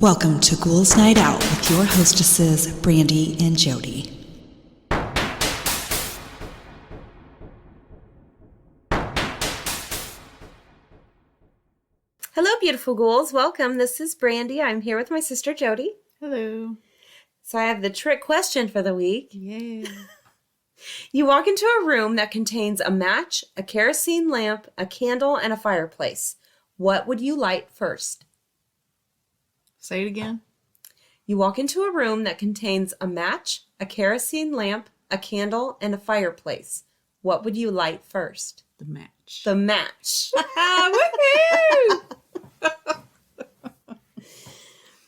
Welcome to Ghouls Night Out with your hostesses, Brandy and Jody. Hello, beautiful ghouls. Welcome. This is Brandy. I'm here with my sister, Jody. Hello. So I have the trick question for the week. Yeah. You walk into a room that contains a match, a kerosene lamp, a candle, and a fireplace. What would you light first? Say it again. You walk into a room that contains a match, a kerosene lamp, a candle, and a fireplace. What would you light first? The match. The match. Woohoo!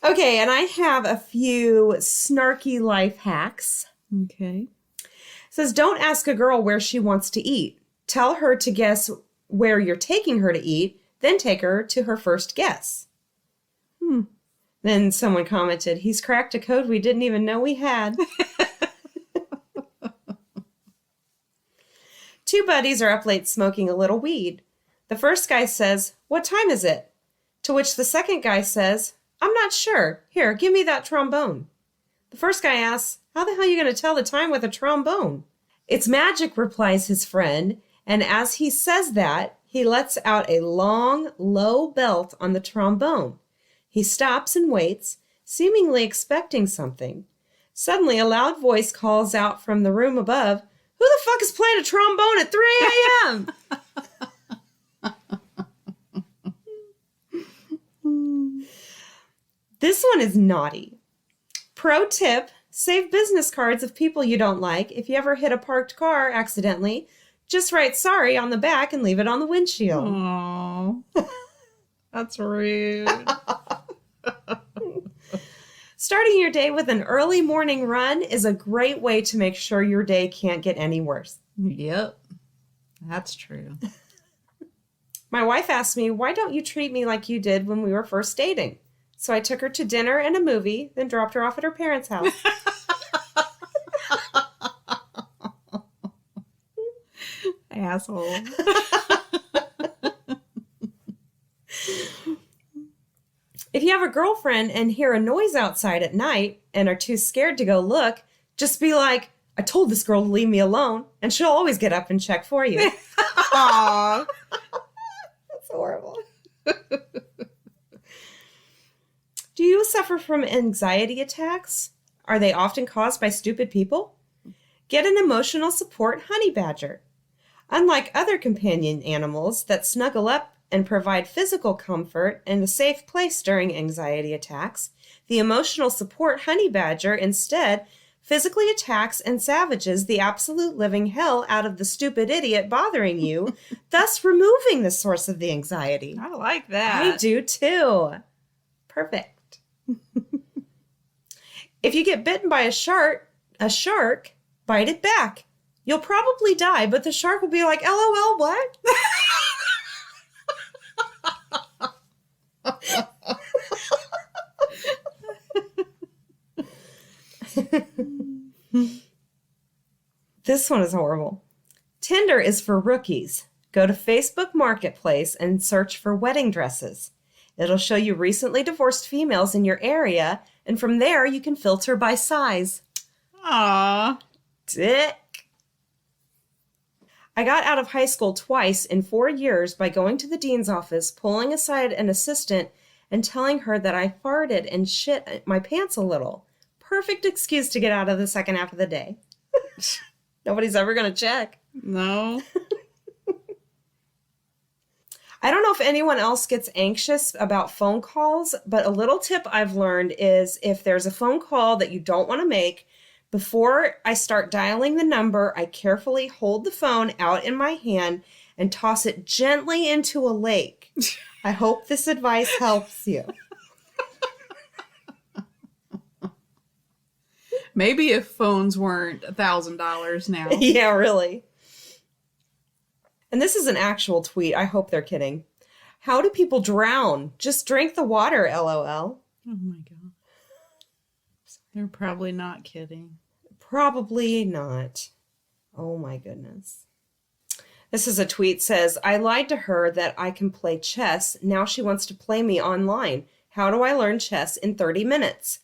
Okay, and I have a few snarky life hacks. Okay. It says, don't ask a girl where she wants to eat. Tell her to guess where you're taking her to eat, then take her to her first guess. Then someone commented, he's cracked a code we didn't even know we had. Two buddies are up late smoking a little weed. The first guy says, what time is it? To which the second guy says, I'm not sure. Here, give me that trombone. The first guy asks, how the hell are you going to tell the time with a trombone? It's magic, replies his friend, and as he says that, he lets out a long, low belt on the trombone. He stops and waits, seemingly expecting something. Suddenly, a loud voice calls out from the room above, who the fuck is playing a trombone at 3 a.m.? This one is naughty. Pro tip, save business cards of people you don't like. If you ever hit a parked car accidentally, just write sorry on the back and leave it on the windshield. Aww. That's rude. Starting your day with an early morning run is a great way to make sure your day can't get any worse. Yep. That's true. My wife asked me, why don't you treat me like you did when we were first dating? So I took her to dinner and a movie, then dropped her off at her parents' house. Asshole. If you have a girlfriend and hear a noise outside at night and are too scared to go look, just be like, I told this girl to leave me alone, and she'll always get up and check for you. Aww. That's horrible. Do you suffer from anxiety attacks? Are they often caused by stupid people? Get an emotional support honey badger. Unlike other companion animals that snuggle up and provide physical comfort and a safe place during anxiety attacks, the emotional support honey badger instead physically attacks and savages the absolute living hell out of the stupid idiot bothering you, thus removing the source of the anxiety. I like that. I do too. Perfect. If you get bitten by a shark, bite it back. You'll probably die, but the shark will be like, LOL, what? This one is horrible. Tinder is for rookies. Go to Facebook Marketplace and search for wedding dresses. It'll show you recently divorced females in your area, and from there you can filter by size. Aww. Dick. I got out of high school twice in 4 years by going to the dean's office, pulling aside an assistant, and telling her that I farted and shit my pants a little. Perfect excuse to get out of the second half of the day. Nobody's ever going to check. No. I don't know if anyone else gets anxious about phone calls, but a little tip I've learned is if there's a phone call that you don't want to make, before I start dialing the number, I carefully hold the phone out in my hand and toss it gently into a lake. I hope this advice helps you. Maybe if phones weren't $1,000 now. Yeah, really. And this is an actual tweet. I hope they're kidding. How do people drown? Just drink the water, LOL. Oh my God. They're probably not kidding. Probably not. Oh my goodness. This is a tweet says, I lied to her that I can play chess. Now she wants to play me online. How do I learn chess in 30 minutes?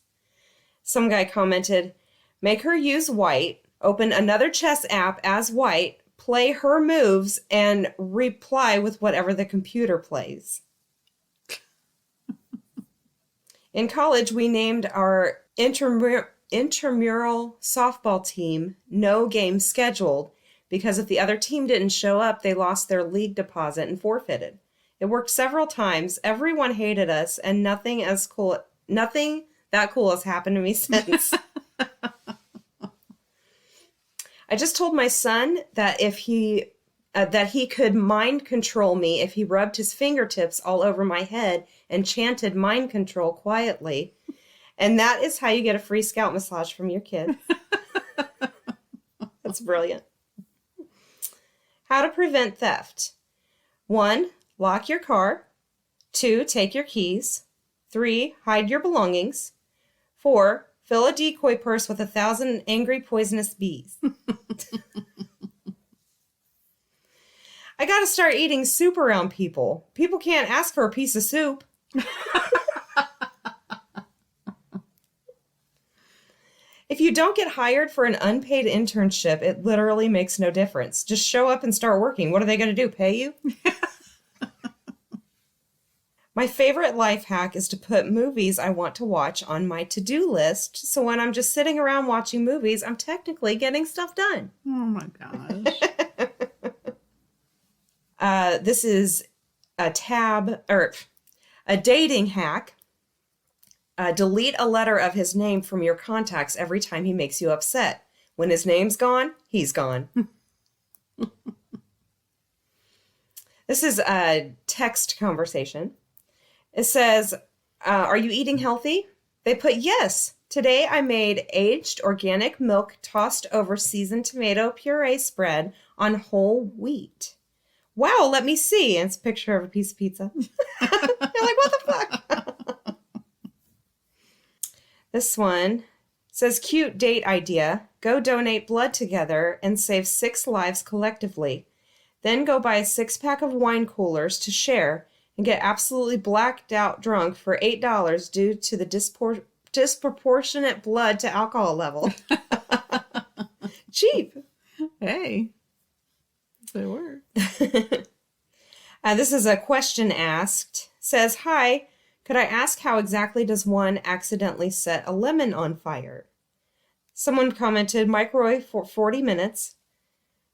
Some guy commented, make her use white, open another chess app as white, play her moves, and reply with whatever the computer plays. In college, we named our intramural softball team No Game Scheduled because if the other team didn't show up, they lost their league deposit and forfeited. It worked several times. Everyone hated us, and nothing that cool has happened to me since. I just told my son that if he could mind control me if he rubbed his fingertips all over my head and chanted mind control quietly. And that is how you get a free scalp massage from your kid. That's brilliant. How to prevent theft. 1, lock your car. 2, take your keys. 3, hide your belongings. 4, fill a decoy purse with 1,000 angry poisonous bees. I gotta start eating soup around people. People can't ask for a piece of soup. If you don't get hired for an unpaid internship, it literally makes no difference. Just show up and start working. What are they going to do? Pay you? My favorite life hack is to put movies I want to watch on my to-do list. So when I'm just sitting around watching movies, I'm technically getting stuff done. Oh my gosh. This is a dating hack. Delete a letter of his name from your contacts every time he makes you upset. When his name's gone, he's gone. This is a text conversation. It says, are you eating healthy? They put, yes. Today I made aged organic milk tossed over seasoned tomato puree spread on whole wheat. Wow, let me see. And it's a picture of a piece of pizza. You're like, what the fuck? This one says, cute date idea. Go donate blood together and save 6 lives collectively. Then go buy a 6-pack of wine coolers to share and get absolutely blacked out drunk for $8 due to the disproportionate blood to alcohol level. Cheap. Hey. They work. This is a question asked. Says, hi. Could I ask how exactly does one accidentally set a lemon on fire? Someone commented, microwave for 40 minutes.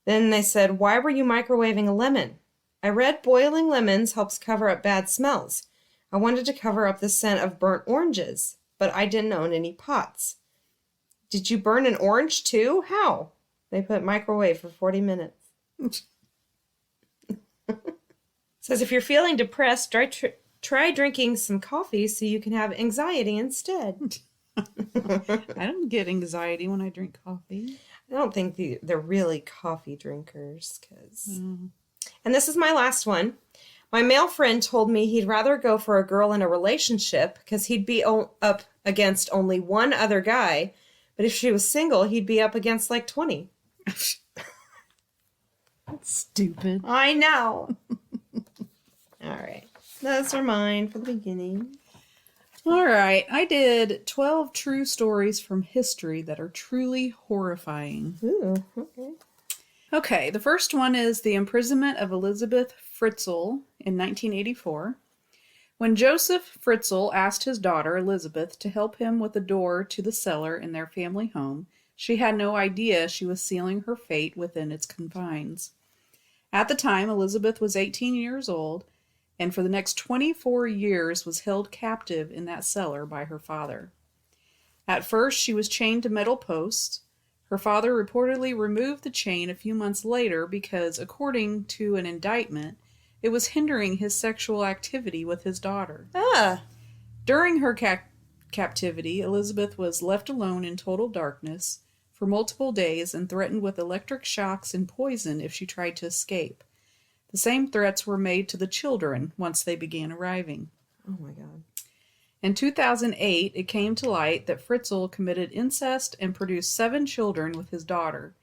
Then they said, why were you microwaving a lemon? I read boiling lemons helps cover up bad smells. I wanted to cover up the scent of burnt oranges, but I didn't own any pots. Did you burn an orange too? How? They put microwave for 40 minutes. Says, if you're feeling depressed, try drinking some coffee so you can have anxiety instead. I don't get anxiety when I drink coffee. I don't think they're really coffee drinkers. And this is my last one. My male friend told me he'd rather go for a girl in a relationship because he'd be up against only one other guy. But if she was single, he'd be up against like 20. That's stupid. I know. All right. Those are mine for the beginning. All right. I did 12 true stories from history that are truly horrifying. Ooh, okay. Okay, the first one is the imprisonment of Elizabeth Fritzel in 1984. When Joseph Fritzel asked his daughter, Elizabeth, to help him with the door to the cellar in their family home, she had no idea she was sealing her fate within its confines. At the time, Elizabeth was 18 years old, and for the next 24 years was held captive in that cellar by her father. At first, she was chained to metal posts. Her father reportedly removed the chain a few months later because, according to an indictment, it was hindering his sexual activity with his daughter. During her captivity, Elizabeth was left alone in total darkness for multiple days and threatened with electric shocks and poison if she tried to escape. The same threats were made to the children once they began arriving. Oh my God. In 2008, it came to light that Fritzel committed incest and produced 7 children with his daughter.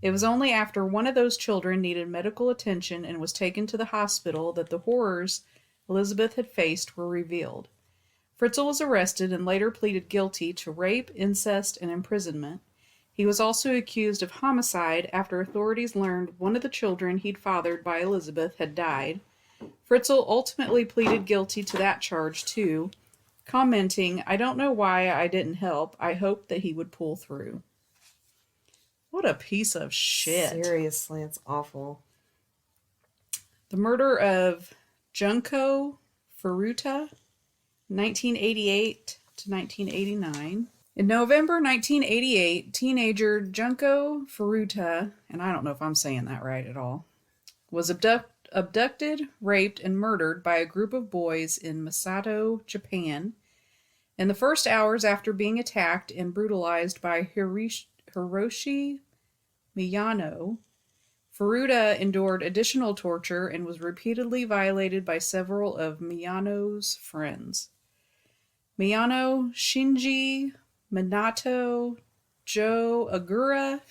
It was only after one of those children needed medical attention and was taken to the hospital that the horrors Elizabeth had faced were revealed. Fritzel was arrested and later pleaded guilty to rape, incest, and imprisonment. He was also accused of homicide after authorities learned one of the children he'd fathered by Elizabeth had died. Fritzel ultimately pleaded guilty to that charge too, commenting, "I don't know why I didn't help. I hoped that he would pull through." What a piece of shit. Seriously, it's awful. The murder of Junco Faruta, 1988 to 1989. In November 1988, teenager Junco Faruta, and I don't know if I'm saying that right at all, was abducted, raped, and murdered by a group of boys in Masato, Japan. In the first hours after being attacked and brutalized by Hiroshi Miyano, Faruta endured additional torture and was repeatedly violated by several of Miyano's friends. Miyano, Shinji, Minato, Joe Agura,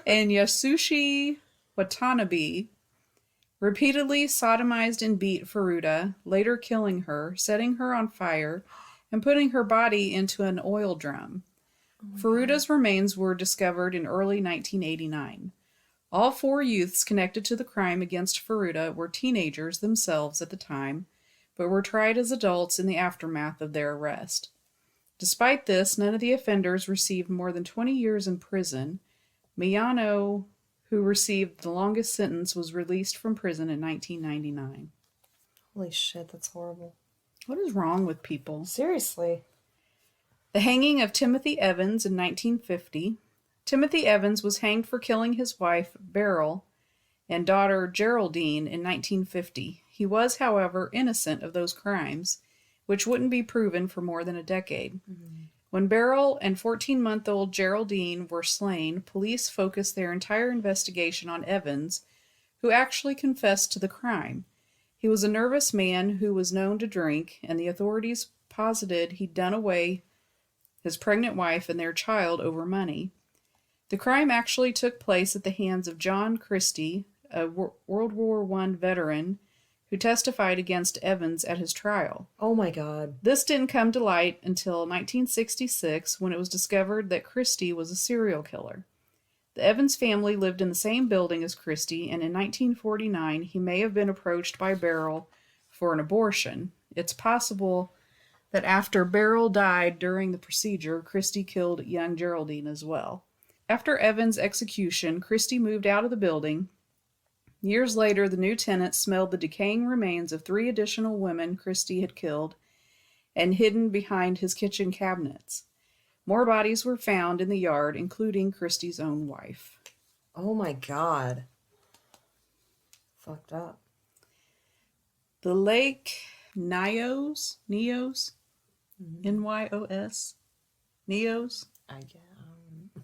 and Yasushi Watanabe repeatedly sodomized and beat Faruta, later killing her, setting her on fire, and putting her body into an oil drum. Faruta's remains were discovered in early 1989. All 4 youths connected to the crime against Faruta were teenagers themselves at the time, but were tried as adults in the aftermath of their arrest. Despite this, none of the offenders received more than 20 years in prison. Miyano, who received the longest sentence, was released from prison in 1999. Holy shit, that's horrible. What is wrong with people? Seriously. The hanging of Timothy Evans in 1950. Timothy Evans was hanged for killing his wife, Beryl, and daughter, Geraldine, in 1950. He was, however, innocent of those crimes, which wouldn't be proven for more than a decade. Mm-hmm. When Beryl and 14-month-old Geraldine were slain, police focused their entire investigation on Evans, who actually confessed to the crime. He was a nervous man who was known to drink, and the authorities posited he'd done away his pregnant wife and their child over money. The crime actually took place at the hands of John Christie, a World War I veteran, who testified against Evans at his trial. Oh my God. This didn't come to light until 1966, when it was discovered that Christie was a serial killer. The Evans family lived in the same building as Christie, and in 1949 he may have been approached by Beryl for an abortion. It's possible that after Beryl died during the procedure, Christie killed young Geraldine as well. After Evans' execution, Christie moved out of the building. Years later, the new tenants smelled the decaying remains of 3 additional women Christie had killed and hidden behind his kitchen cabinets. More bodies were found in the yard, including Christie's own wife. Oh my God. Fucked up. The Lake Nyos? Nyos? N-Y-O-S? Nyos? I guess.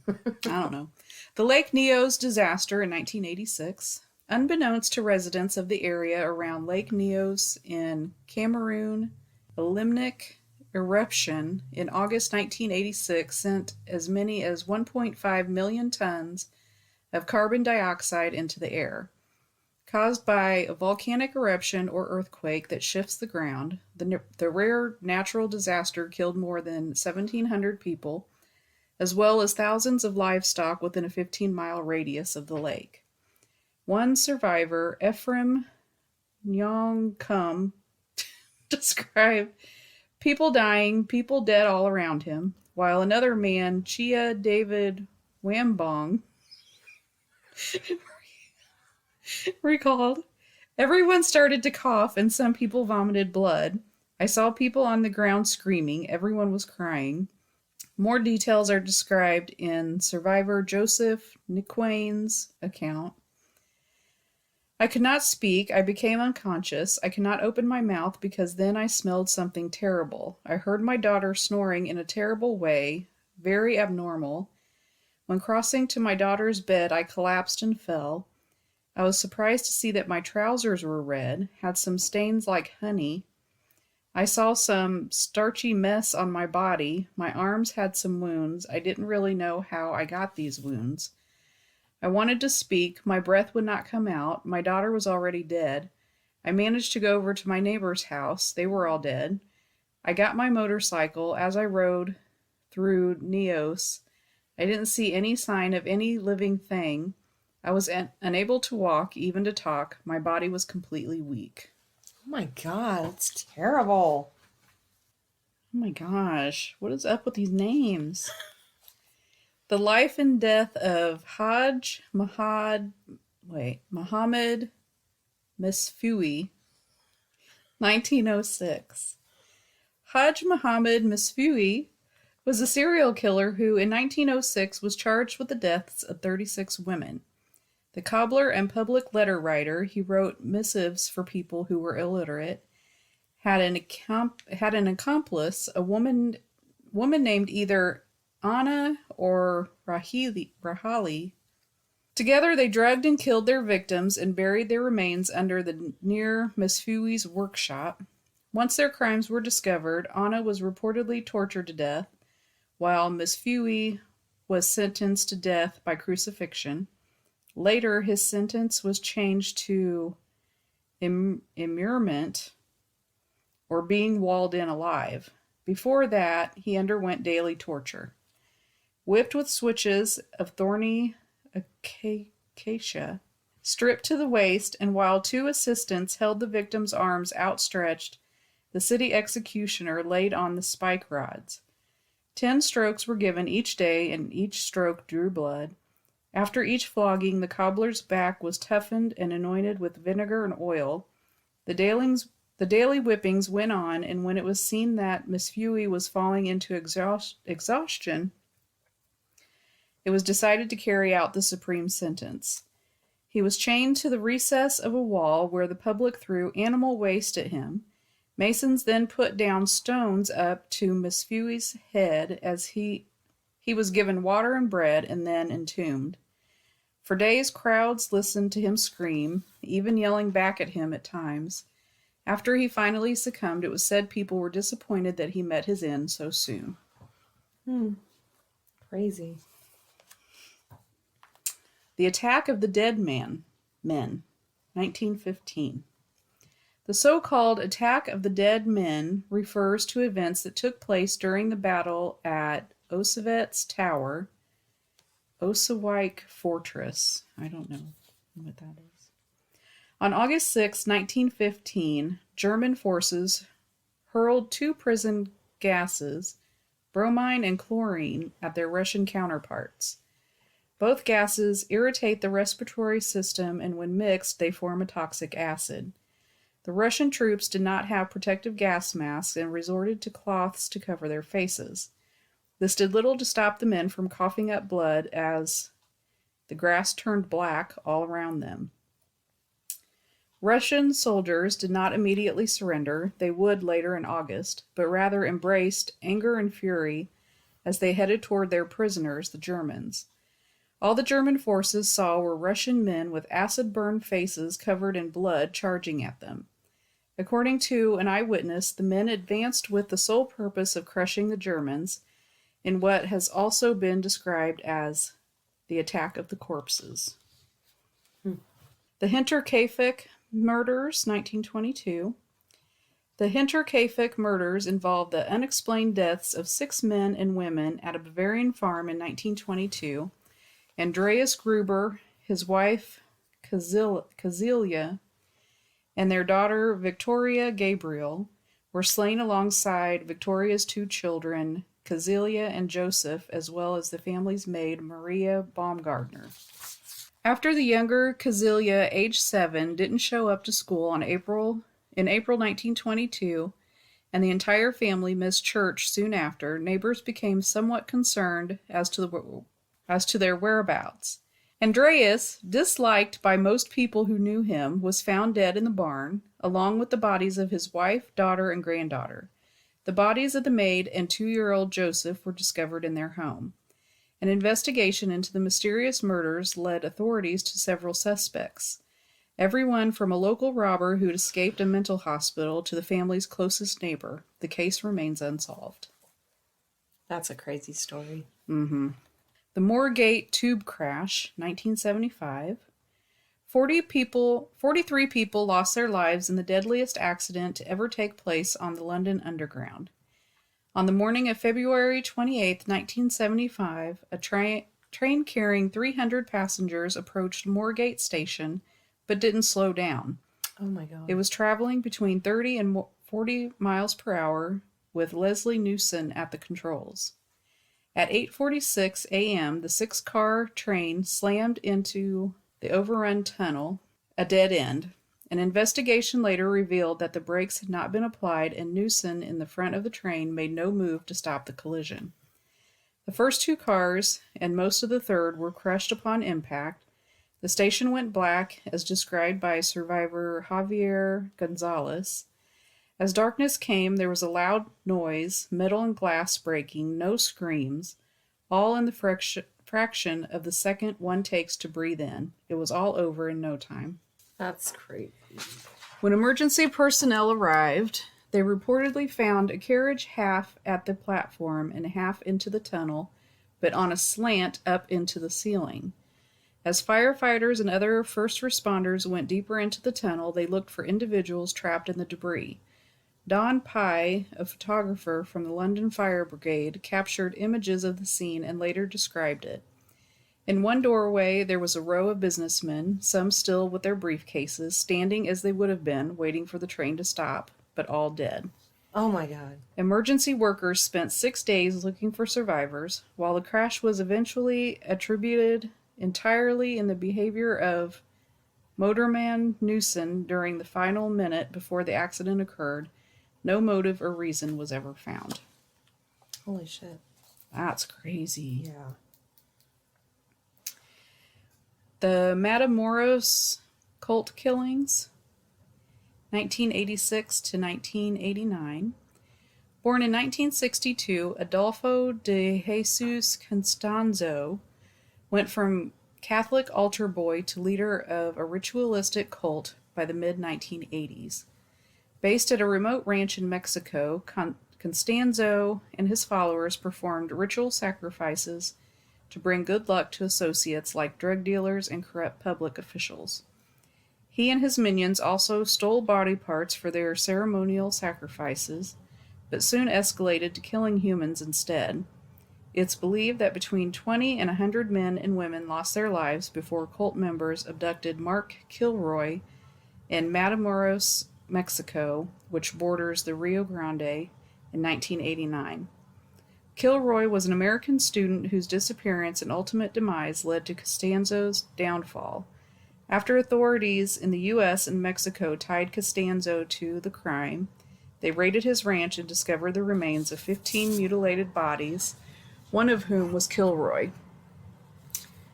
I don't know. The Lake Nyos disaster in 1986. Unbeknownst to residents of the area around Lake Nyos in Cameroon, a limnic eruption in August 1986 sent as many as 1.5 million tons of carbon dioxide into the air. Caused by a volcanic eruption or earthquake that shifts the ground, the rare natural disaster killed more than 1,700 people, as well as thousands of livestock within a 15-mile radius of the lake. One survivor, Ephraim Nyongkum, described people dying, people dead all around him, while another man, Chia David Wambong, recalled, "Everyone started to cough and some people vomited blood. I saw people on the ground screaming. Everyone was crying." More details are described in survivor Joseph Niquain's account. "I could not speak. I became unconscious. I could not open my mouth because then I smelled something terrible. I heard my daughter snoring in a terrible way, very abnormal. When crossing to my daughter's bed, I collapsed and fell. I was surprised to see that my trousers were red, had some stains like honey. I saw some starchy mess on my body. My arms had some wounds. I didn't really know how I got these wounds. I wanted to speak. My breath would not come out. My daughter was already dead. I managed to go over to my neighbor's house. They were all dead. I got my motorcycle. As I rode through Neos, I didn't see any sign of any living thing. I was unable to walk, even to talk. My body was completely weak. Oh my God, it's terrible. Oh my gosh, what is up with these names? The life and death of Mohammed Misfui, 1906. Hajj Muhammad Misfui was a serial killer who in 1906 was charged with the deaths of 36 women. The cobbler and public letter writer, he wrote missives for people who were illiterate, had an accomplice, a woman named either Anna or Rahali. Together they drugged and killed their victims and buried their remains under the near Misfui's workshop. Once their crimes were discovered, Anna was reportedly tortured to death, while Misfui was sentenced to death by crucifixion. Later, his sentence was changed to immurement, or being walled in alive. Before that, he underwent daily torture. Whipped with switches of thorny acacia, stripped to the waist, and while two assistants held the victim's arms outstretched, the city executioner laid on the spike rods. 10 strokes were given each day, and each stroke drew blood. After each flogging, the cobbler's back was toughened and anointed with vinegar and oil. The daily whippings went on, and when it was seen that Misfui was falling into exhaustion, it was decided to carry out the supreme sentence. He was chained to the recess of a wall where the public threw animal waste at him. Masons then put down stones up to Misfui's head as he was given water and bread and then entombed. For days, crowds listened to him scream, even yelling back at him at times. After he finally succumbed, it was said people were disappointed that he met his end so soon. Crazy. The Attack of the Dead Men, 1915. The so-called Attack of the Dead Men refers to events that took place during the battle at Oswiec's Tower, Oswiec Fortress. I don't know what that is. On August 6, 1915, German forces hurled 2 prison gases, bromine and chlorine, at their Russian counterparts. Both gases irritate the respiratory system, and when mixed, they form a toxic acid. The Russian troops did not have protective gas masks and resorted to cloths to cover their faces. This did little to stop the men from coughing up blood as the grass turned black all around them. Russian soldiers did not immediately surrender. They would later in August, but rather embraced anger and fury as they headed toward their prisoners, the Germans. All the German forces saw were Russian men with acid-burned faces covered in blood charging at them. According to an eyewitness, the men advanced with the sole purpose of crushing the Germans in what has also been described as the Attack of the Corpses. The Hinterkafic Murders, 1922. The Hinterkafic Murders involved the unexplained deaths of 6 men and women at a Bavarian farm in 1922. Andreas Gruber, his wife Kazilia, and their daughter Victoria Gabriel were slain alongside Victoria's 2 children, Kazilia and Joseph, as well as the family's maid Maria Baumgartner. After the younger Kazilia, age 7, didn't show up to school in April 1922, and the entire family missed church soon after, neighbors became somewhat concerned as to their whereabouts. Andreas, disliked by most people who knew him, was found dead in the barn, along with the bodies of his wife, daughter, and granddaughter. The bodies of the maid and 2-year-old Joseph were discovered in their home. An investigation into the mysterious murders led authorities to several suspects. Everyone from a local robber who'd escaped a mental hospital to the family's closest neighbor. The case remains unsolved. That's a crazy story. The Moorgate Tube Crash, 1975. 43 people lost their lives in the deadliest accident to ever take place on the London Underground. On the morning of February 28, 1975, a train carrying 300 passengers approached Moorgate Station, but didn't slow down. Oh my God. It was traveling between 30 and 40 miles per hour with Leslie Newson at the controls. At 8:46 a.m., the 6-car train slammed into the overrun tunnel, a dead end. An investigation later revealed that the brakes had not been applied and Newson in the front of the train made no move to stop the collision. The first 2 cars and most of the third were crushed upon impact. The station went black, as described by survivor Javier Gonzalez. As darkness came, there was a loud noise, metal and glass breaking, no screams, all in the fraction of the second one takes to breathe in. It was all over in no time. That's crazy. When emergency personnel arrived, they reportedly found a carriage half at the platform and half into the tunnel, but on a slant up into the ceiling. As firefighters and other first responders went deeper into the tunnel, they looked for individuals trapped in the debris. Don Pye, a photographer from the London Fire Brigade, captured images of the scene and later described it. In one doorway, there was a row of businessmen, some still with their briefcases, standing as they would have been, waiting for the train to stop, but all dead. Oh my God. Emergency workers spent 6 days looking for survivors, while the crash was eventually attributed entirely in the behavior of motorman Newson during the final minute before the accident occurred. No motive or reason was ever found. Holy shit. That's crazy. Yeah. The Matamoros cult killings, 1986 to 1989. Born in 1962, Adolfo de Jesus Constanzo went from Catholic altar boy to leader of a ritualistic cult by the mid-1980s. Based at a remote ranch in Mexico, Constanzo and his followers performed ritual sacrifices to bring good luck to associates like drug dealers and corrupt public officials. He and his minions also stole body parts for their ceremonial sacrifices, but soon escalated to killing humans instead. It's believed that between 20 and 100 men and women lost their lives before cult members abducted Mark Kilroy in Matamoros, Mexico, which borders the Rio Grande, in 1989. Kilroy was an American student whose disappearance and ultimate demise led to Costanzo's downfall. After authorities in the U.S. and Mexico tied Costanzo to the crime, they raided his ranch and discovered the remains of 15 mutilated bodies, one of whom was Kilroy.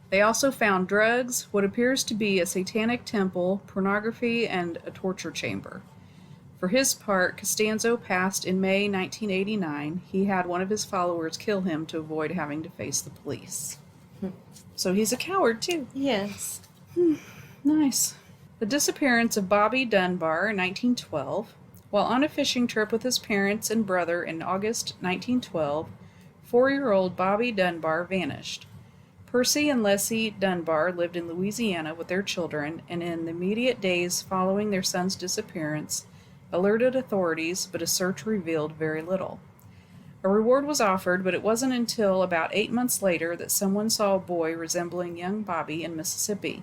They also found drugs, what appears to be a satanic temple, pornography, and a torture chamber. For his part, Costanzo passed in May 1989. He had one of his followers kill him to avoid having to face the police. So he's a coward, too. Yes. Nice. The disappearance of Bobby Dunbar in 1912. While on a fishing trip with his parents and brother in August 1912, 4-year-old Bobby Dunbar vanished. Percy and Leslie Dunbar lived in Louisiana with their children, and in the immediate days following their son's disappearance, alerted authorities, but a search revealed very little. A reward was offered, but it wasn't until about 8 months later that someone saw a boy resembling young Bobby in Mississippi.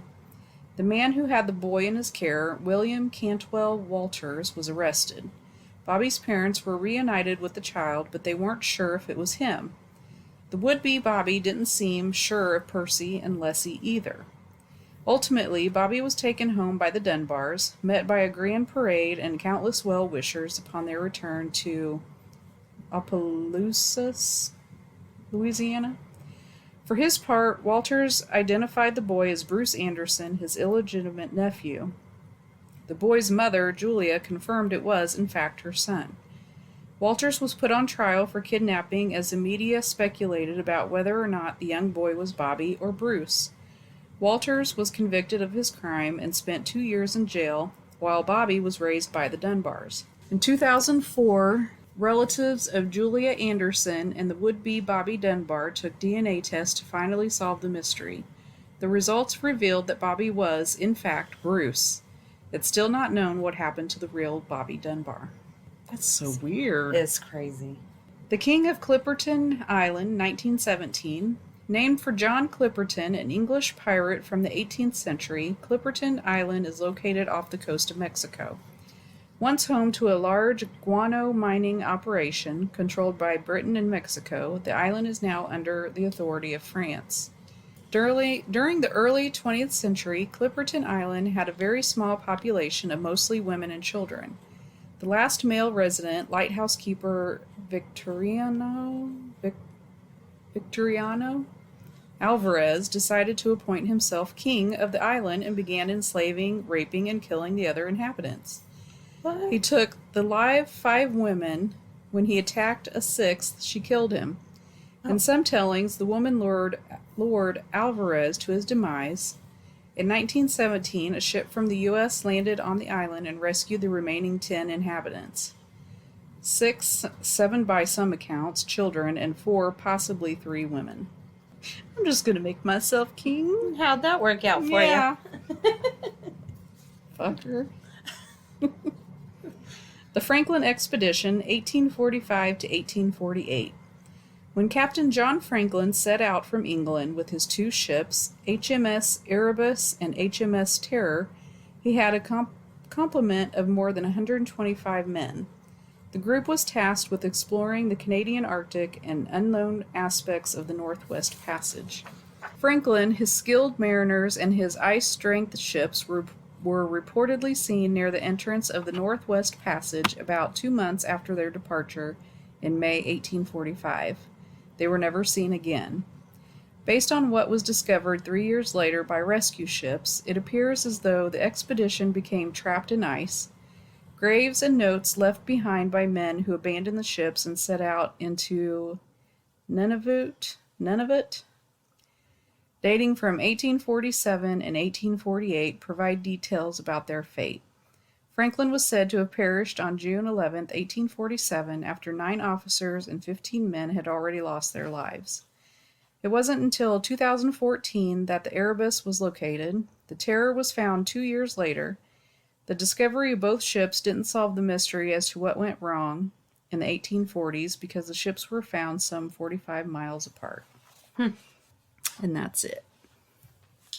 The man who had the boy in his care, William Cantwell Walters, was arrested. Bobby's parents were reunited with the child, but they weren't sure if it was him. The would-be Bobby didn't seem sure of Percy and Leslie either. Ultimately, Bobby was taken home by the Dunbars, met by a grand parade and countless well-wishers upon their return to Opelousas, Louisiana. For his part, Walters identified the boy as Bruce Anderson, his illegitimate nephew. The boy's mother, Julia, confirmed it was, in fact, her son. Walters was put on trial for kidnapping as the media speculated about whether or not the young boy was Bobby or Bruce. Walters was convicted of his crime and spent 2 years in jail, while Bobby was raised by the Dunbars. In 2004, relatives of Julia Anderson and the would-be Bobby Dunbar took DNA tests to finally solve the mystery. The results revealed that Bobby was, in fact, Bruce. It's still not known what happened to the real Bobby Dunbar. That's so weird. It's crazy. The King of Clipperton Island, 1917. Named for John Clipperton, an English pirate from the 18th century, Clipperton Island is located off the coast of Mexico. Once home to a large guano mining operation controlled by Britain and Mexico, the island is now under the authority of France. During the early 20th century, Clipperton Island had a very small population of mostly women and children. The last male resident, lighthouse keeper Victoriano Alvarez, decided to appoint himself king of the island and began enslaving, raping, and killing the other inhabitants. What? He took the live 5 women. When he attacked a 6th, she killed him. In some tellings, the woman lured Alvarez to his demise. In 1917, a ship from the U.S. landed on the island and rescued the remaining 10 inhabitants. 7 by some accounts, children, and 4, possibly 3 women. I'm just going to make myself king. How'd that work out for you? Fucker. The Franklin Expedition, 1845 to 1848. When Captain John Franklin set out from England with his 2 ships, HMS Erebus and HMS Terror, he had a complement of more than 125 men. The group was tasked with exploring the Canadian Arctic and unknown aspects of the Northwest Passage. Franklin, his skilled mariners, and his ice-strength ships were reportedly seen near the entrance of the Northwest Passage about 2 months after their departure in May 1845. They were never seen again. Based on what was discovered 3 years later by rescue ships, it appears as though the expedition became trapped in ice. Graves and notes left behind by men who abandoned the ships and set out into Nunavut, dating from 1847 and 1848, provide details about their fate. Franklin was said to have perished on June 11, 1847, after 9 officers and 15 men had already lost their lives. It wasn't until 2014 that the Erebus was located. The Terror was found 2 years later. The discovery of both ships didn't solve the mystery as to what went wrong in the 1840s because the ships were found some 45 miles apart. And that's it.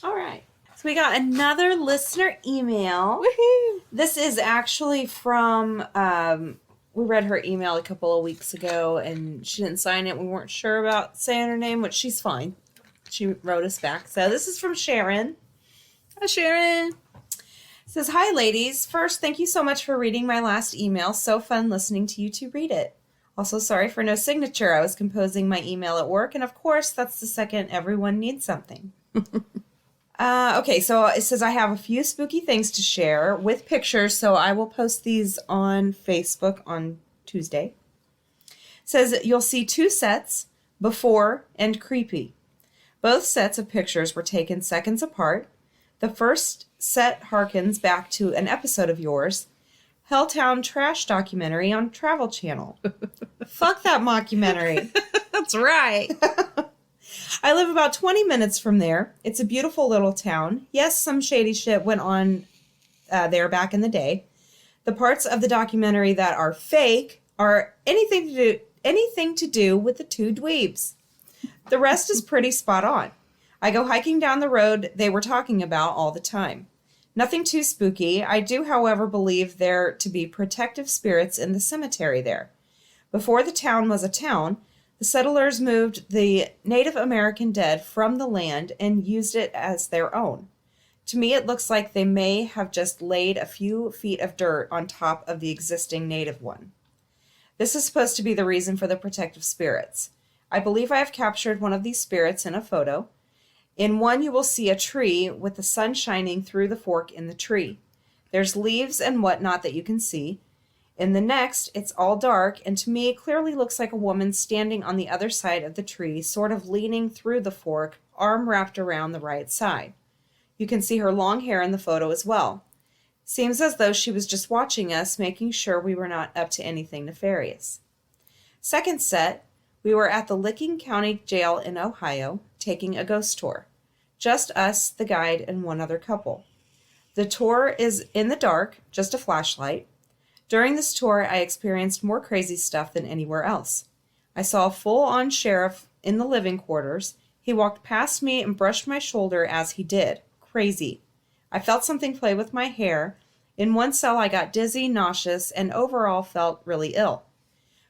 All right. So we got another listener email. Woohoo! This is actually from, we read her email a couple of weeks ago, and she didn't sign it. We weren't sure about saying her name, which she's fine. She wrote us back. So this is from Sharon. Hi, Sharon. It says, "Hi, ladies. First, thank you so much for reading my last email. So fun listening to you two read it. Also, sorry for no signature. I was composing my email at work, and of course, that's the second everyone needs something." Okay, so it says, "I have a few spooky things to share with pictures, so I will post these on Facebook on Tuesday." It says, "You'll see 2 sets, before and creepy. Both sets of pictures were taken seconds apart. The first set harkens back to an episode of yours, Helltown Trash documentary on Travel Channel." Fuck that mockumentary. That's right. "I live about 20 minutes from there. It's a beautiful little town. Yes, some shady shit went on there back in the day. The parts of the documentary that are fake are anything to do with the 2 dweebs. The rest is pretty spot on. I go hiking down the road they were talking about all the time. Nothing too spooky. I do, however, believe there to be protective spirits in the cemetery there. Before the town was a town, the settlers moved the Native American dead from the land and used it as their own. To me, it looks like they may have just laid a few feet of dirt on top of the existing native one. This is supposed to be the reason for the protective spirits. I believe I have captured one of these spirits in a photo. In one, you will see a tree with the sun shining through the fork in the tree. There's leaves and whatnot that you can see. In the next, it's all dark, and to me, it clearly looks like a woman standing on the other side of the tree, sort of leaning through the fork, arm wrapped around the right side. You can see her long hair in the photo as well. Seems as though she was just watching us, making sure we were not up to anything nefarious. Second set, we were at the Licking County Jail in Ohio, taking a ghost tour. Just us, the guide, and one other couple. The tour is in the dark, just a flashlight. During this tour, I experienced more crazy stuff than anywhere else. I saw a full-on sheriff in the living quarters. He walked past me and brushed my shoulder as he did. Crazy. I felt something play with my hair. In one cell, I got dizzy, nauseous, and overall felt really ill.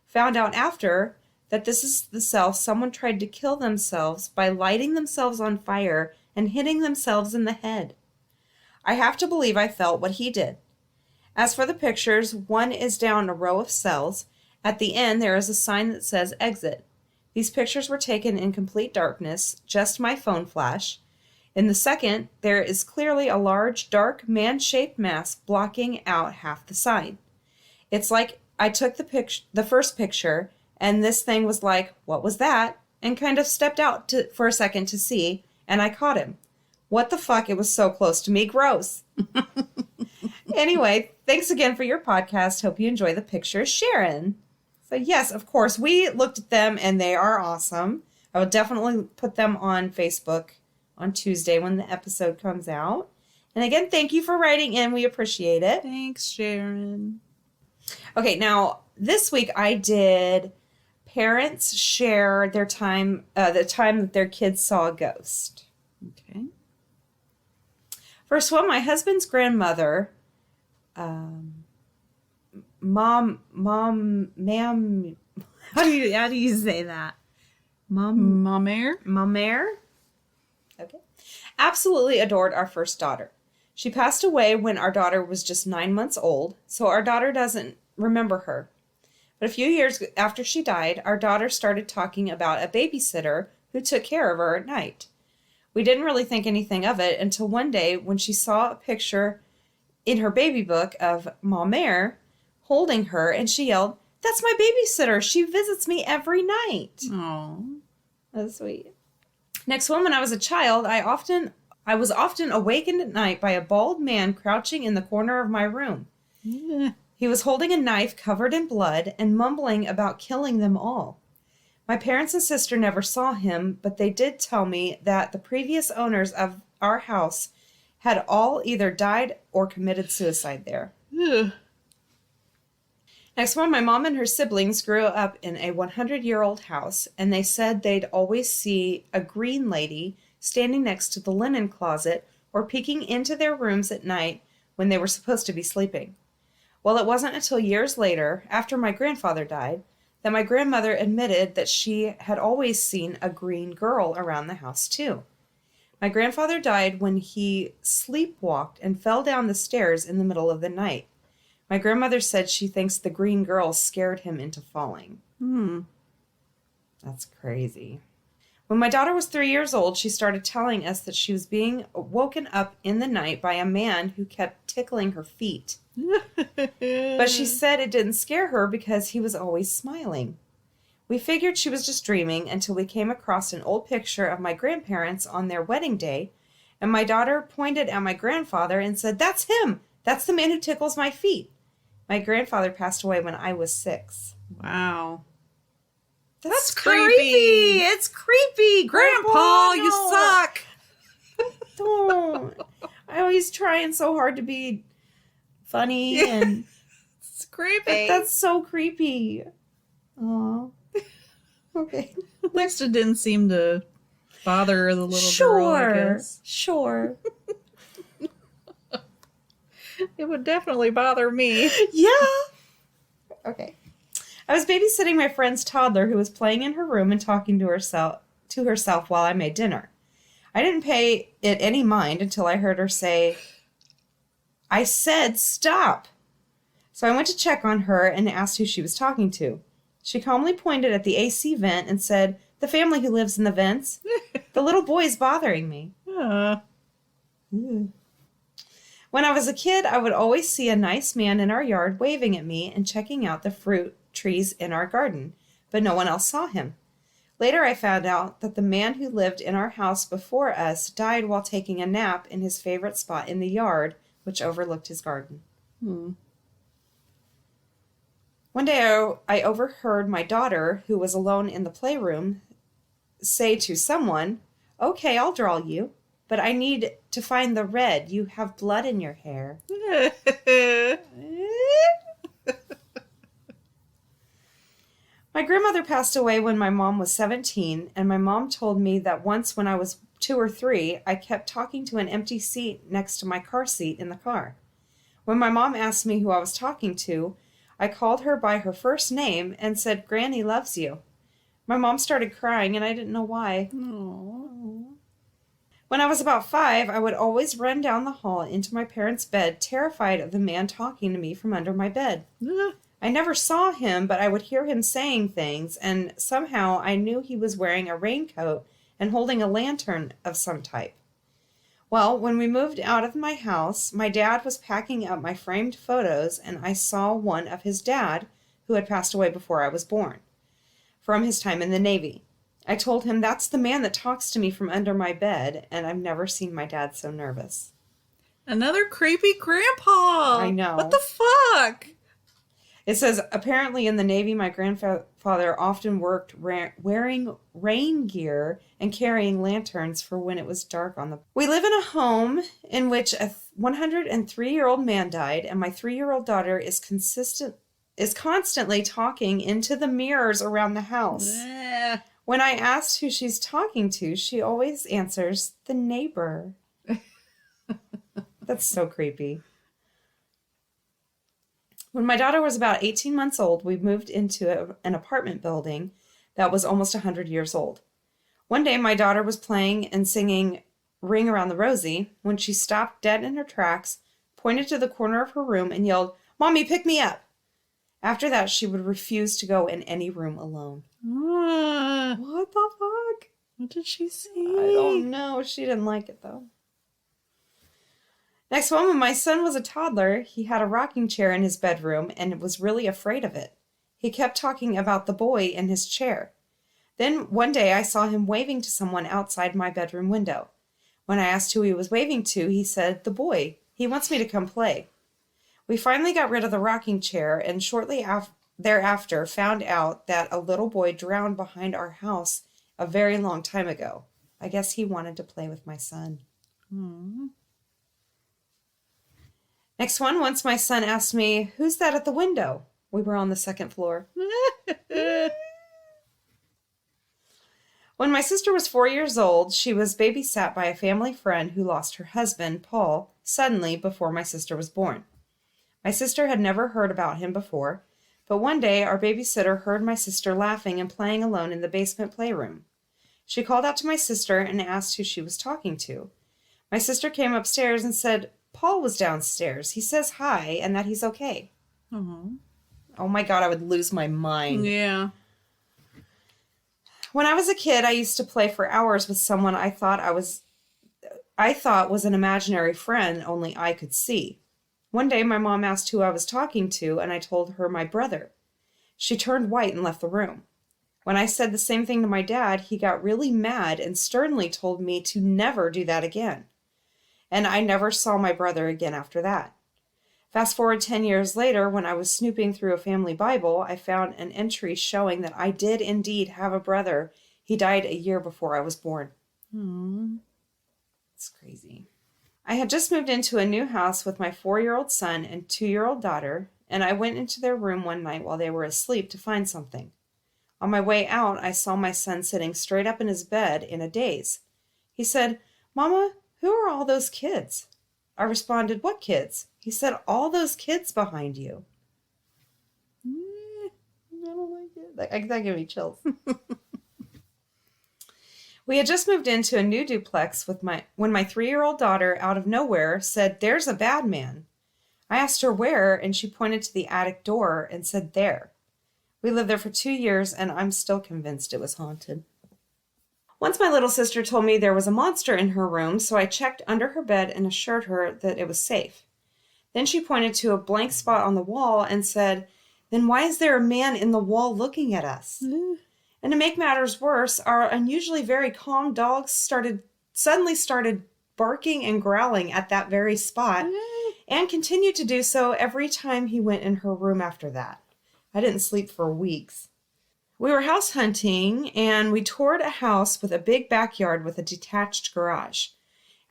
Found out after that this is the cell someone tried to kill themselves by lighting themselves on fire and hitting themselves in the head. I have to believe I felt what he did. As for the pictures, one is down a row of cells. At the end, there is a sign that says exit. These pictures were taken in complete darkness, just my phone flash. In the second, there is clearly a large, dark, man-shaped mask blocking out half the sign. It's like I took the first picture, and this thing was like, what was that? And kind of stepped out for a second to see, and I caught him. What the fuck? It was so close to me. Gross. Anyway, thanks again for your podcast. Hope you enjoy the pictures. Sharon. So yes, of course, we looked at them and they are awesome. I will definitely put them on Facebook on Tuesday when the episode comes out. And again, thank you for writing in. We appreciate it. Thanks, Sharon. Okay, now this week I did parents share their time, the time that their kids saw a ghost. Okay. First one, my husband's grandmother, ma'am, how do you say that? Mamere? Okay. Absolutely adored our first daughter. She passed away when our daughter was just 9 months old, so our daughter doesn't remember her. But a few years after she died, our daughter started talking about a babysitter who took care of her at night. We didn't really think anything of it until one day when she saw a picture in her baby book of Mamere holding her, and she yelled, "That's my babysitter. She visits me every night." Oh, that's sweet. Next one, when I was a child, I was often awakened at night by a bald man crouching in the corner of my room. yeah. He was holding a knife covered in blood and mumbling about killing them all. My parents and sister never saw him, but they did tell me that the previous owners of our house had all either died or committed suicide there. Ugh. Next one, my mom and her siblings grew up in a 100-year-old house, and they said they'd always see a green lady standing next to the linen closet or peeking into their rooms at night when they were supposed to be sleeping. Well, it wasn't until years later, after my grandfather died, that my grandmother admitted that she had always seen a green girl around the house, too. My grandfather died when he sleepwalked and fell down the stairs in the middle of the night. My grandmother said she thinks the green girl scared him into falling. That's crazy. When my daughter was 3 years old, she started telling us that she was being woken up in the night by a man who kept tickling her feet. But she said it didn't scare her because he was always smiling. We figured she was just dreaming until we came across an old picture of my grandparents on their wedding day, and my daughter pointed at my grandfather and said, "That's him! That's the man who tickles my feet." My grandfather passed away when I was 6. Wow. That's creepy. It's creepy. Grandpa, you no. suck. Don't. I always trying so hard to be funny and It's creepy. that's so creepy. Aw. Okay. At least it didn't seem to bother the little girl, I guess. Sure. It would definitely bother me. Yeah. Okay. I was babysitting my friend's toddler who was playing in her room and talking to herself while I made dinner. I didn't pay it any mind until I heard her say, "I said stop." So I went to check on her and asked who she was talking to. She calmly pointed at the AC vent and said, "The family who lives in the vents. The little boy is bothering me." When I was a kid, I would always see a nice man in our yard waving at me and checking out the fruit trees in our garden, but no one else saw him. Later, I found out that the man who lived in our house before us died while taking a nap in his favorite spot in the yard, which overlooked his garden. One day, I overheard my daughter, who was alone in the playroom, say to someone, "Okay, I'll draw you." but I need to find the red. You have blood in your hair. My grandmother passed away when my mom was 17, and my mom told me that once when I was 2 or 3, I kept talking to an empty seat next to my car seat in the car. When my mom asked me who I was talking to, I called her by her first name and said, "Granny loves you." My mom started crying, and I didn't know why. Aww. When I was about 5, I would always run down the hall into my parents' bed, terrified of the man talking to me from under my bed. I never saw him, but I would hear him saying things, and somehow I knew he was wearing a raincoat and holding a lantern of some type. Well, when we moved out of my house, my dad was packing up my framed photos, and I saw one of his dad, who had passed away before I was born, from his time in the Navy. I told him, "That's the man that talks to me from under my bed," and I've never seen my dad so nervous. Another creepy grandpa. I know. What the fuck? It says, apparently in the Navy, my grandfather often worked wearing rain gear and carrying lanterns for when it was dark on the... We live in a home in which a 103-year-old man died, and my 3-year-old daughter is constantly talking into the mirrors around the house. When I asked who she's talking to, she always answers, "The neighbor." That's so creepy. When my daughter was about 18 months old, we moved into an apartment building that was almost 100 years old. One day, my daughter was playing and singing "Ring Around the Rosie" when she stopped dead in her tracks, pointed to the corner of her room, and yelled, "Mommy, pick me up!" After that, she would refuse to go in any room alone. What the fuck? What did she say? I don't know. She didn't like it, though. Next one, when my son was a toddler, he had a rocking chair in his bedroom and was really afraid of it. He kept talking about the boy in his chair. Then one day I saw him waving to someone outside my bedroom window. When I asked who he was waving to, he said, "The boy. He wants me to come play." We finally got rid of the rocking chair and shortly thereafter found out that a little boy drowned behind our house a very long time ago. I guess he wanted to play with my son. Next one, once my son asked me, "Who's that at the window?" We were on the second floor. When my sister was 4 years old, she was babysat by a family friend who lost her husband, Paul, suddenly before my sister was born. My sister had never heard about him before, but one day our babysitter heard my sister laughing and playing alone in the basement playroom. She called out to my sister and asked who she was talking to. My sister came upstairs and said, "Paul was downstairs. He says hi and that he's okay." Oh my God, I would lose my mind. Yeah. When I was a kid, I used to play for hours with someone I thought was an imaginary friend only I could see. One day, my mom asked who I was talking to, and I told her my brother. She turned white and left the room. When I said the same thing to my dad, he got really mad and sternly told me to never do that again. And I never saw my brother again after that. Fast forward 10 years later, when I was snooping through a family Bible, I found an entry showing that I did indeed have a brother. He died a year before I was born. It's crazy. I had just moved into a new house with my 4-year-old son and 2-year-old daughter, and I went into their room one night while they were asleep to find something. On my way out, I saw my son sitting straight up in his bed in a daze. He said, "Mama, who are all those kids?" I responded, "What kids?" He said, "All those kids behind you." I don't like it. That gave me chills. We had just moved into a new duplex when my 3-year-old daughter, out of nowhere, said, "There's a bad man." I asked her where, and she pointed to the attic door and said, "There." We lived there for 2 years, and I'm still convinced it was haunted. Once my little sister told me there was a monster in her room, so I checked under her bed and assured her that it was safe. Then she pointed to a blank spot on the wall and said, "Then why is there a man in the wall looking at us?" And to make matters worse, our unusually very calm dogs suddenly started barking and growling at that very spot and continued to do so every time he went in her room after that. I didn't sleep for weeks. We were house hunting, and we toured a house with a big backyard with a detached garage.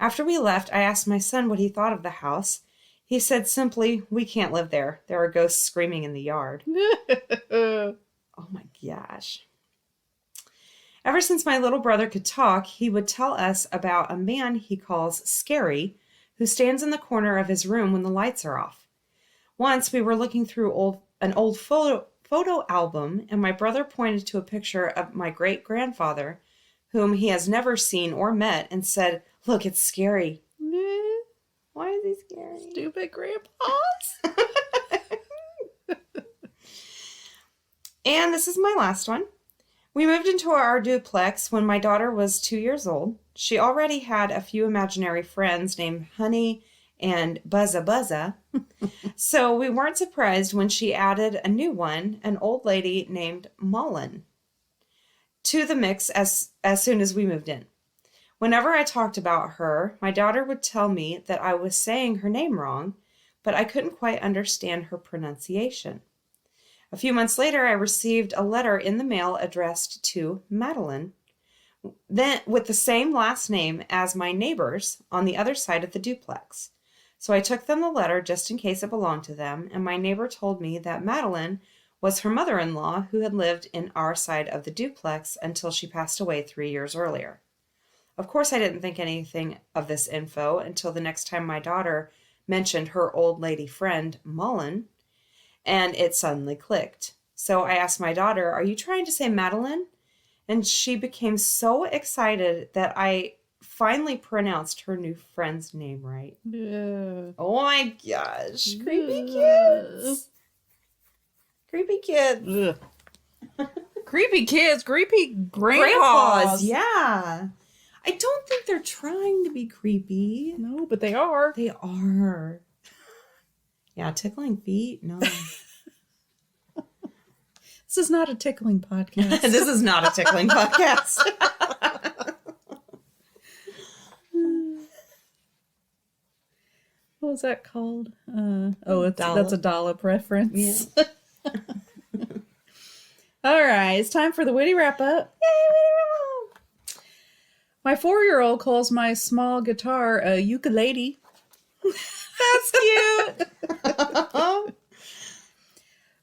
After we left, I asked my son what he thought of the house. He said simply, "We can't live there. There are ghosts screaming in the yard." Oh my gosh. Ever since my little brother could talk, he would tell us about a man he calls Scary, who stands in the corner of his room when the lights are off. Once we were looking through an old photo album, and my brother pointed to a picture of my great-grandfather, whom he has never seen or met, and said, "Look, it's Scary." Why is he scary? Stupid grandpas. And this is my last one. We moved into our duplex when my daughter was 2 years old. She already had a few imaginary friends named Honey and Buzza Buzza. So we weren't surprised when she added a new one, an old lady named Mullen, to the mix as soon as we moved in. Whenever I talked about her, my daughter would tell me that I was saying her name wrong, but I couldn't quite understand her pronunciation. A few months later, I received a letter in the mail addressed to Madeline, then with the same last name as my neighbors on the other side of the duplex. So I took them the letter just in case it belonged to them, and my neighbor told me that Madeline was her mother-in-law who had lived in our side of the duplex until she passed away 3 years earlier. Of course, I didn't think anything of this info until the next time my daughter mentioned her old lady friend, Mullen, and it suddenly clicked. So I asked my daughter, "Are you trying to say Madeline?" And she became so excited that I finally pronounced her new friend's name right. Yeah. Oh my gosh. Creepy kids. Creepy kids. Creepy kids. Creepy grandpas. Grandpas, yeah. I don't think they're trying to be creepy. No, but they are. They are. Yeah, tickling feet? No. This is not a tickling podcast. This is not a tickling podcast. What was that called? That's a dollop reference. Yeah. All right, it's time for the witty wrap up. My 4-year-old calls my small guitar a ukulele. That's cute.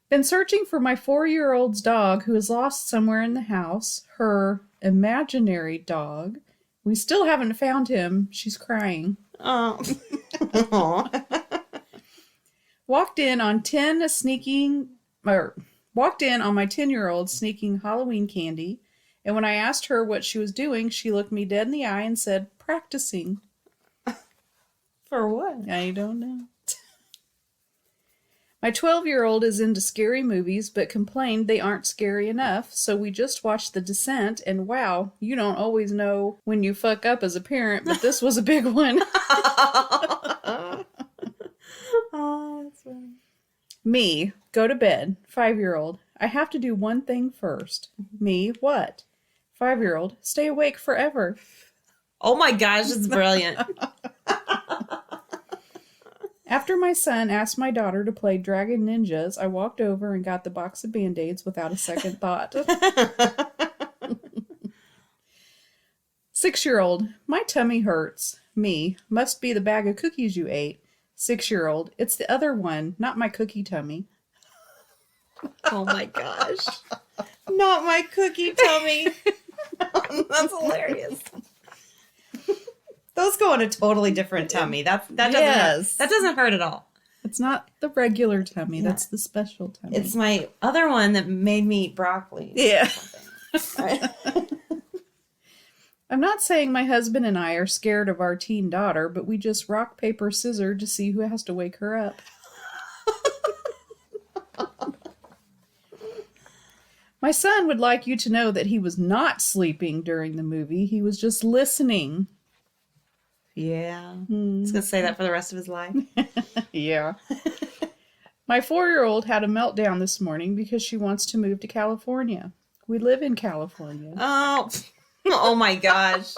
Been searching for my 4-year-old's dog who is lost somewhere in the house. Her imaginary dog. We still haven't found him. She's crying. Oh. Walked in on my 10-year-old sneaking Halloween candy, and when I asked her what she was doing, she looked me dead in the eye and said, "Practicing." For what? I don't know. My 12-year-old is into scary movies, but complained they aren't scary enough, so we just watched The Descent, and wow, you don't always know when you fuck up as a parent, but this was a big one. Oh, that's funny. Me, go to bed. 5-year-old, I have to do one thing first. Me, what? 5-year-old, stay awake forever. Oh my gosh, it's brilliant. After my son asked my daughter to play Dragon Ninjas, I walked over and got the box of Band-Aids without a second thought. 6-year-old, my tummy hurts. Me, must be the bag of cookies you ate. 6-year-old, it's the other one, not my cookie tummy. Oh my gosh. Not my cookie tummy. That's hilarious. Those go in a totally different tummy. That doesn't hurt at all. It's not the regular tummy. Yeah. That's the special tummy. It's my other one that made me eat broccoli. Yeah. I'm not saying my husband and I are scared of our teen daughter, but we just rock, paper, scissors to see who has to wake her up. My son would like you to know that he was not sleeping during the movie. He was just listening. Yeah. He's going to say that for the rest of his life. Yeah. My 4-year-old had a meltdown this morning because she wants to move to California. We live in California. Oh my gosh.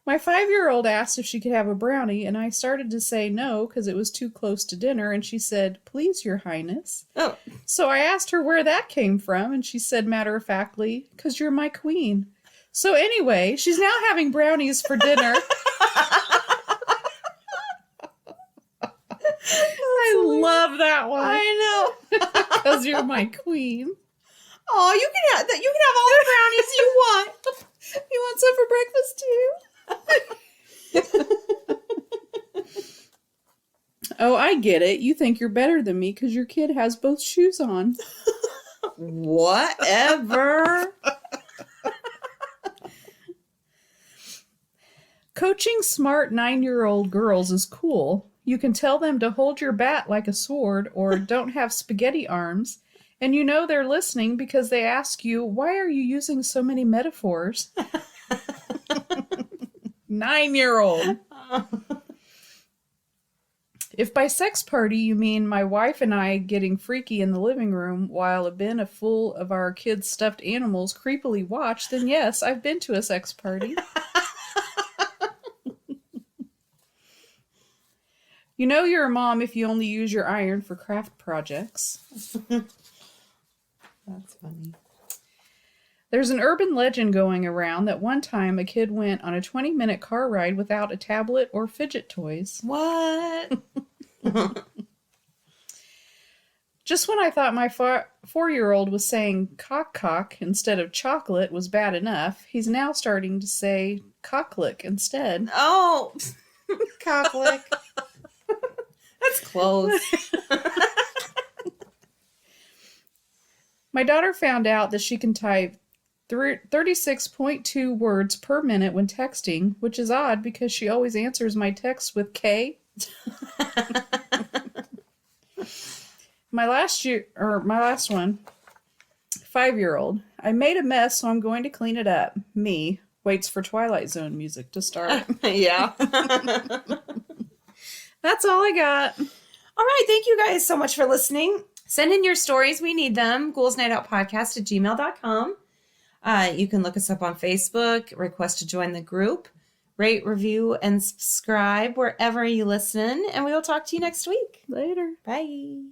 My 5-year-old asked if she could have a brownie, and I started to say no because it was too close to dinner, and she said, "Please, Your Highness." Oh. So I asked her where that came from, and she said matter-of-factly, "'Cause you're my queen." So anyway, she's now having brownies for dinner. I love that one. I know. Because you're my queen. Oh, you can have that. You can have all the brownies you want. You want some for breakfast too? Oh, I get it. You think you're better than me because your kid has both shoes on. Whatever. Coaching smart 9-year-old girls is cool. You can tell them to hold your bat like a sword or don't have spaghetti arms. And you know they're listening because they ask you, why are you using so many metaphors? 9-year-old. If by sex party you mean my wife and I getting freaky in the living room while a bin full of our kids' stuffed animals creepily watch, then yes, I've been to a sex party. You know you're a mom if you only use your iron for craft projects. That's funny. There's an urban legend going around that one time a kid went on a 20-minute car ride without a tablet or fidget toys. What? Just when I thought my 4-year-old was saying cock instead of chocolate was bad enough, he's now starting to say cocklick instead. Oh, cocklick. That's close. My daughter found out that she can type 36.2 words per minute when texting, which is odd because she always answers my texts with K. My last one, 5-year-old. I made a mess, so I'm going to clean it up. Me waits for Twilight Zone music to start. Yeah. That's all I got. All right. Thank you guys so much for listening. Send in your stories. We need them. ghouls.nightoutpodcast@gmail.com. You can look us up on Facebook, request to join the group, rate, review, and subscribe wherever you listen. And we will talk to you next week. Later. Bye.